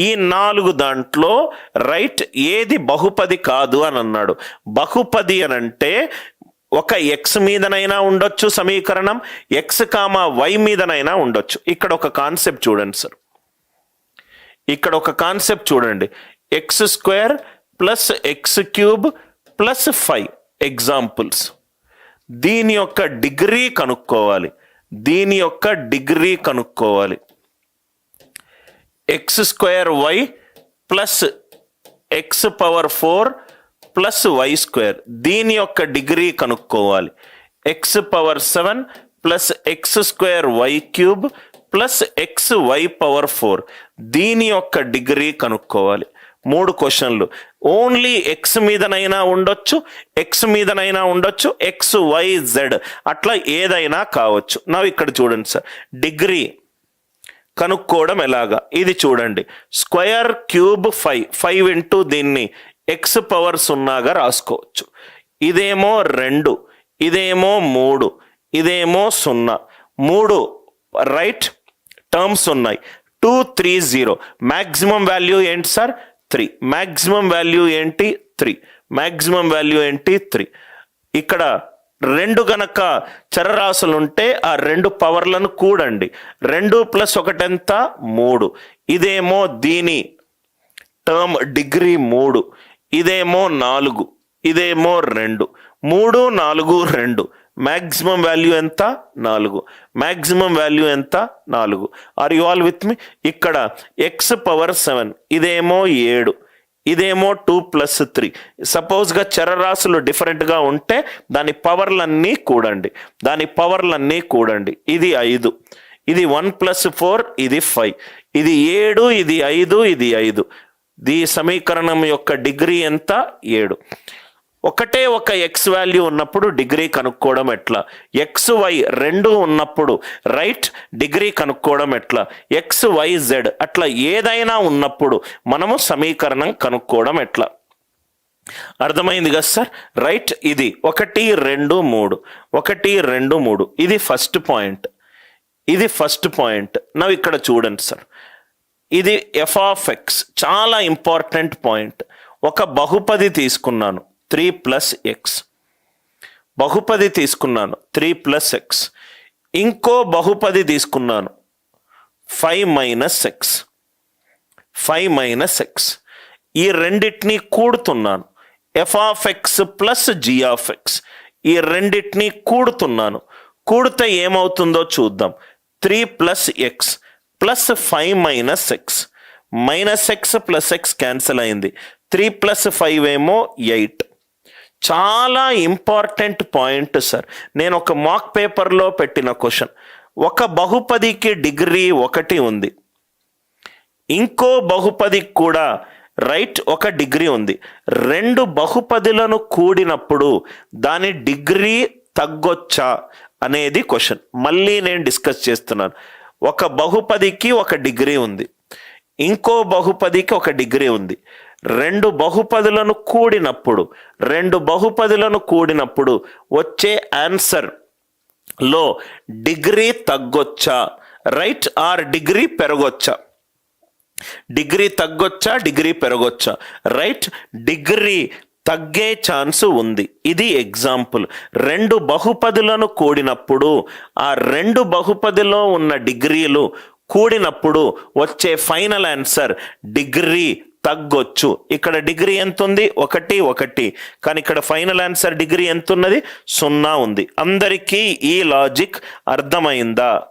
ఈ 4 దాంట్లో రైట్ ఏది బహుపది కాదు అని అన్నాడు. బహుపది అని అంటే ఒక ఎక్స్ మీదనైనా ఉండొచ్చు సమీకరణం, ఎక్స్ కామా వై మీదనైనా ఉండొచ్చు. ఇక్కడ ఒక కాన్సెప్ట్ చూడండి సార్, ఇక్కడ ఒక కాన్సెప్ట్ చూడండి. X square plus x cube plus 5 examples. దీని యొక్క డిగ్రీ కనుక్కోవాలి, దీని యొక్క డిగ్రీ కనుక్కోవాలి. X square y plus x power 4 plus y square, దీని యొక్క డిగ్రీ కనుక్కోవాలి. X power 7 plus x square y cube plus x y power 4, దీని యొక్క డిగ్రీ కనుక్కోవాలి. 3 క్వశ్చన్లు. ఓన్లీ ఎక్స్ మీదనైనా ఉండొచ్చు, ఎక్స్ మీదనైనా ఉండొచ్చు, ఎక్స్ వై జెడ్ అట్లా ఏదైనా కావచ్చు. నా ఇక్కడ చూడండి సార్, డిగ్రీ కనుక్కోవడం ఎలాగా ఇది చూడండి. స్క్వేర్ క్యూబ్ 5 ఇంటూ దీన్ని ఎక్స్ పవర్ 0గా రాసుకోవచ్చు. ఇదేమో 2, ఇదేమో 3, ఇదేమో 0, 3 రైట్ టర్మ్స్ ఉన్నాయి. 2 3 0. మ్యాక్సిమం వాల్యూ ఏంటి సార్? 3. మ్యాక్సిమం వాల్యూ ఏంటి? 3. మ్యాక్సిమం వాల్యూ ఏంటి? 3. ఇక్కడ 2 గనక చరరాశులు ఉంటే ఆ 2 పవర్లను కూడండి. 2 + 1 ఎంత? 3. ఇదేమో దీని టర్మ్ డిగ్రీ 3, ఇదేమో 4, ఇదేమో 2, 3 4 2. మ్యాక్సిమం వాల్యూ ఎంత? 4. మ్యాక్సిమం వాల్యూ ఎంత? 4. Are you all with me? ఇక్కడ ఎక్స్ పవర్ 7, ఇదేమో 7, ఇదేమో 2 + 3. సపోజ్గా చరరాశులు డిఫరెంట్గా ఉంటే దాని పవర్లన్నీ కూడండి, దాని పవర్లన్నీ కూడండి. ఇది 5, ఇది 1 + 4, ఇది 5, ఇది 7, ఇది 5, ఇది 5. ఈ సమీకరణం యొక్క డిగ్రీ ఎంత? 7. ఒకటే ఒక ఎక్స్ వాల్యూ ఉన్నప్పుడు డిగ్రీ కనుక్కోవడం ఎట్లా? ఎక్స్ వై 2 ఉన్నప్పుడు రైట్ డిగ్రీ కనుక్కోవడం ఎట్లా? ఎక్స్ వై జెడ్ అట్లా ఏదైనా ఉన్నప్పుడు మనము సమీకరణం కనుక్కోవడం ఎట్లా? అర్థమైంది కదా సార్? రైట్. ఇది 1 2 3, 1 2 3. ఇది ఫస్ట్ పాయింట్, ఇది ఫస్ట్ పాయింట్. నవ్వు ఇక్కడ చూడండి సార్, ఇది ఎఫ్ ఆఫ్ ఎక్స్, చాలా ఇంపార్టెంట్ పాయింట్. ఒక బహుపది తీసుకున్నాను 3 + x, బహుపది తీసుకున్నాను 3 + x. ఇంకో బహుపది తీసుకున్నాను 5 - x, 5 - x. ఈ రెండింటిని కూడుతున్నాను. F of X plus G of X, ఈ రెండింటిని కూడుతున్నాను. కూడితే ఏమవుతుందో చూద్దాం. 3 + x plus 5 - x, -x + x cancel అయింది. 3 + 5 ఏమో 8. చాలా ఇంపార్టెంట్ పాయింట్ సార్. నేను ఒక మాక్ పేపర్లో పెట్టిన క్వశ్చన్. ఒక బహుపదికి డిగ్రీ 1 ఉంది, ఇంకో బహుపదికి కూడా రైట్ ఒక డిగ్రీ ఉంది. 2 బహుపదులను కూడినప్పుడు దాని డిగ్రీ తగ్గొచ్చా అనేది క్వశ్చన్. మళ్ళీ నేను డిస్కస్ చేస్తున్నాను. ఒక బహుపదికి ఒక డిగ్రీ ఉంది, ఇంకో బహుపదికి ఒక డిగ్రీ ఉంది. 2 బహుపదులను కూడినప్పుడు, 2 బహుపదులను కూడినప్పుడు వచ్చే ఆన్సర్ లో డిగ్రీ తగ్గొచ్చా రైట్, ఆర్ డిగ్రీ పెరగొచ్చా? డిగ్రీ తగ్గొచ్చా, డిగ్రీ పెరగొచ్చా? రైట్, డిగ్రీ తగ్గే ఛాన్స్ ఉంది. ఇది ఎగ్జాంపుల్. 2 బహుపదులను కూడినప్పుడు ఆ 2 బహుపదిలో ఉన్న డిగ్రీలు కూడినప్పుడు వచ్చే ఫైనల్ ఆన్సర్ డిగ్రీ తగ్గొచ్చు. ఇక్కడ డిగ్రీ ఎంత ఉంది? 1 1. కానీ ఇక్కడ ఫైనల్ ఆన్సర్ డిగ్రీ ఎంత ఉన్నది? 0 ఉంది. అందరికీ ఈ లాజిక్ అర్థమైందా?